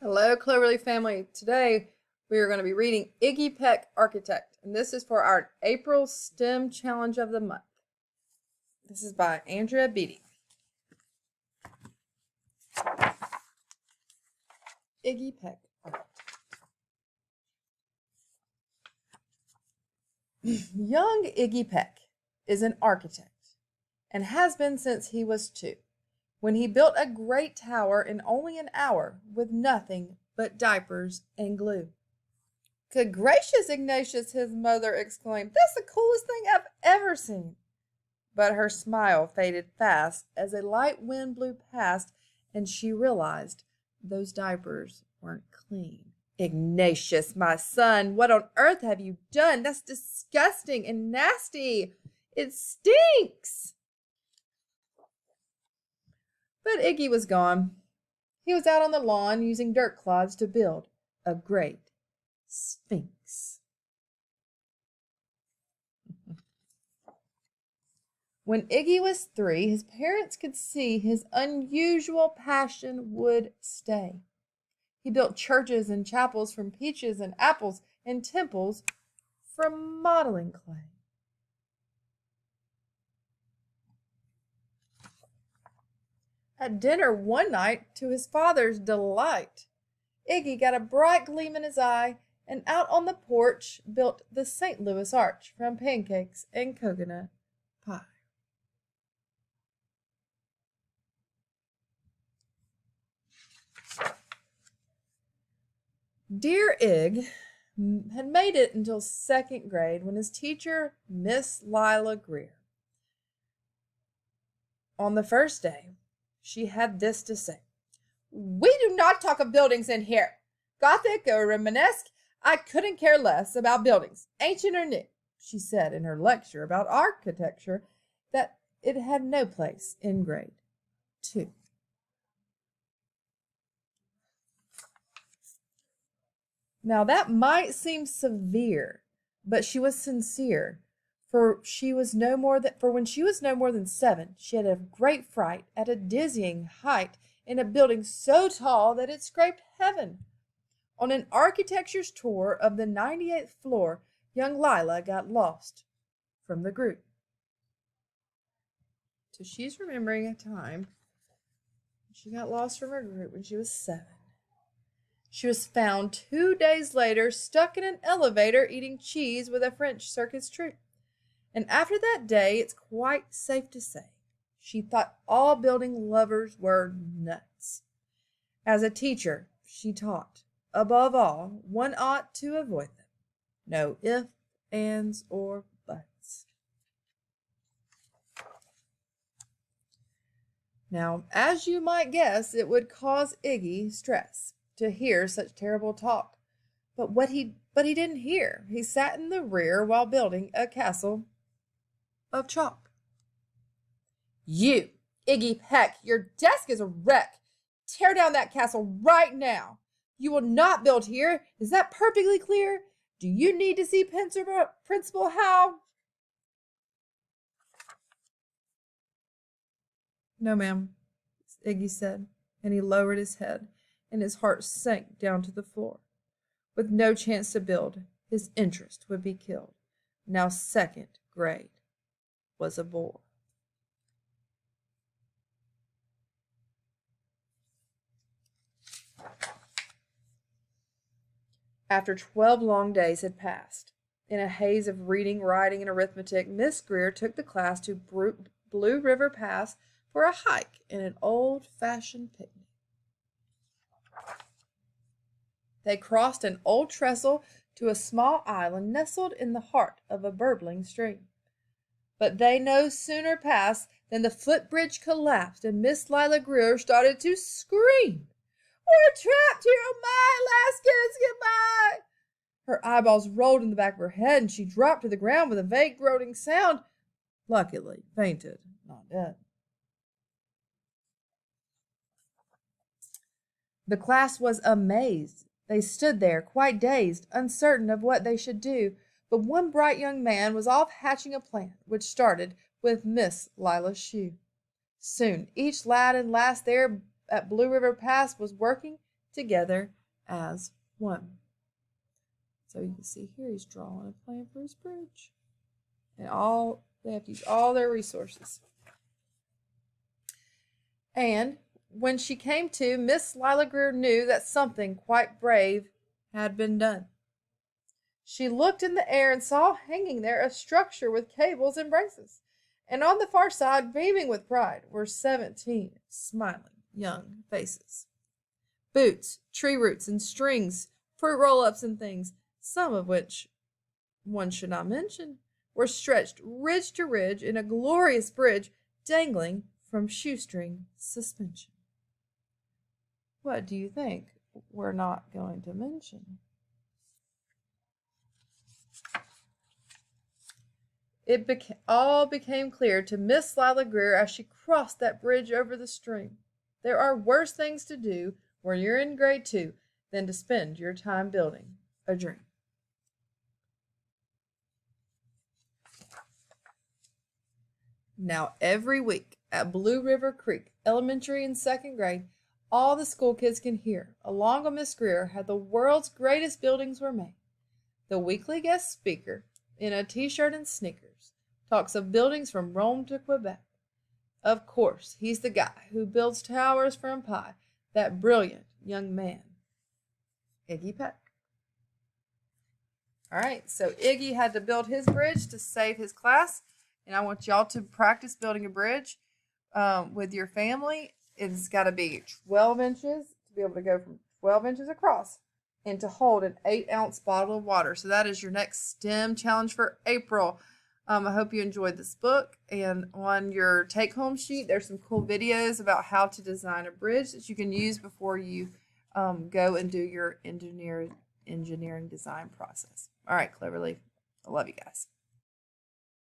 Hello, Cloverleaf family. Today we are going to be reading Iggy Peck, Acrhitect, and this is for our April STEM Challenge of the Month. This is by Andrea Beatty. Iggy Peck, Architect. Young Iggy Peck is an architect and has been since he was 2, when he built a great tower in only an hour with nothing but diapers and glue. Good gracious, Ignatius, his mother exclaimed. That's the coolest thing I've ever seen. But her smile faded fast as a light wind blew past and she realized those diapers weren't clean. Ignatius, my son, what on earth have you done? That's disgusting and nasty. It stinks. But Iggy was gone. He was out on the lawn using dirt clods to build a great sphinx. When Iggy was 3, his parents could see his unusual passion would stay. He built churches and chapels from peaches and apples and temples from modeling clay. At dinner one night, to his father's delight, Iggy got a bright gleam in his eye and out on the porch built the St. Louis Arch from pancakes and coconut pie. Dear Ig had made it until 2nd grade when his teacher, Miss Lila Greer, on the first day, she had this to say. We do not talk of buildings in here. Gothic or Romanesque, I couldn't care less about buildings, ancient or new. She said in her lecture about architecture that it had no place in grade 2. Now that might seem severe, but she was sincere, for when she was no more than 7, she had a great fright at a dizzying height in a building so tall that it scraped heaven. On an architecture's tour of the 98th floor, young Lila got lost from the group. So she's remembering a time she got lost from her group when she was 7. She was found 2 days later stuck in an elevator eating cheese with a French circus troupe. And after that day, it's quite safe to say, she thought all building lovers were nuts. As a teacher, she taught, above all, one ought to avoid them. No ifs, ands, or buts. Now, as you might guess, it would cause Iggy stress to hear such terrible talk. But he didn't hear. He sat in the rear while building a castle of chalk. You, Iggy Peck, your desk is a wreck. Tear down that castle right now. You will not build here. Is that perfectly clear? Do you need to see Principal Howe? No, ma'am, Iggy said, and he lowered his head, and his heart sank down to the floor. With no chance to build, his interest would be killed. Now 2nd grade was a bore. After 12 long days had passed, in a haze of reading, writing, and arithmetic, Miss Greer took the class to Blue River Pass for a hike in an old-fashioned picnic. They crossed an old trestle to a small island nestled in the heart of a burbling stream. But they no sooner passed than the footbridge collapsed and Miss Lila Greer started to scream. We're trapped here! Oh my, last kiss goodbye! Her eyeballs rolled in the back of her head and she dropped to the ground with a vague groaning sound. Luckily, fainted, not dead. The class was amazed. They stood there, quite dazed, uncertain of what they should do, but one bright young man was off hatching a plan, which started with Miss Lila's shoe. Soon each lad and lass there at Blue River Pass was working together as one. So you can see here he's drawing a plan for his bridge. And they have to use all their resources. And when she came to, Miss Lila Greer knew that something quite brave had been done. She looked in the air and saw hanging there a structure with cables and braces. And on the far side, beaming with pride, were 17 smiling young faces. Boots, tree roots, and strings, fruit roll-ups and things, some of which one should not mention, were stretched ridge to ridge in a glorious bridge dangling from shoestring suspension. What do you think we're not going to mention? It all became clear to Miss Lila Greer as she crossed that bridge over the stream. There are worse things to do when you're in grade 2 than to spend your time building a dream. Now, every week at Blue River Creek, elementary and second grade, all the school kids can hear, along with Miss Greer, how the world's greatest buildings were made. The weekly guest speaker, in a t-shirt and sneakers, talks of buildings from Rome to Quebec. Of course, he's the guy who builds towers from pie, that brilliant young man, Iggy Peck. All right, so Iggy had to build his bridge to save his class, and I want y'all to practice building a bridge with your family. It's got to be 12 inches to be able to go from 12 inches across and to hold an 8-ounce bottle of water. So that is your next STEM challenge for April. I hope you enjoyed this book. And on your take-home sheet, there's some cool videos about how to design a bridge that you can use before you go and do your engineering design process. All right, Cleverleaf. I love you guys.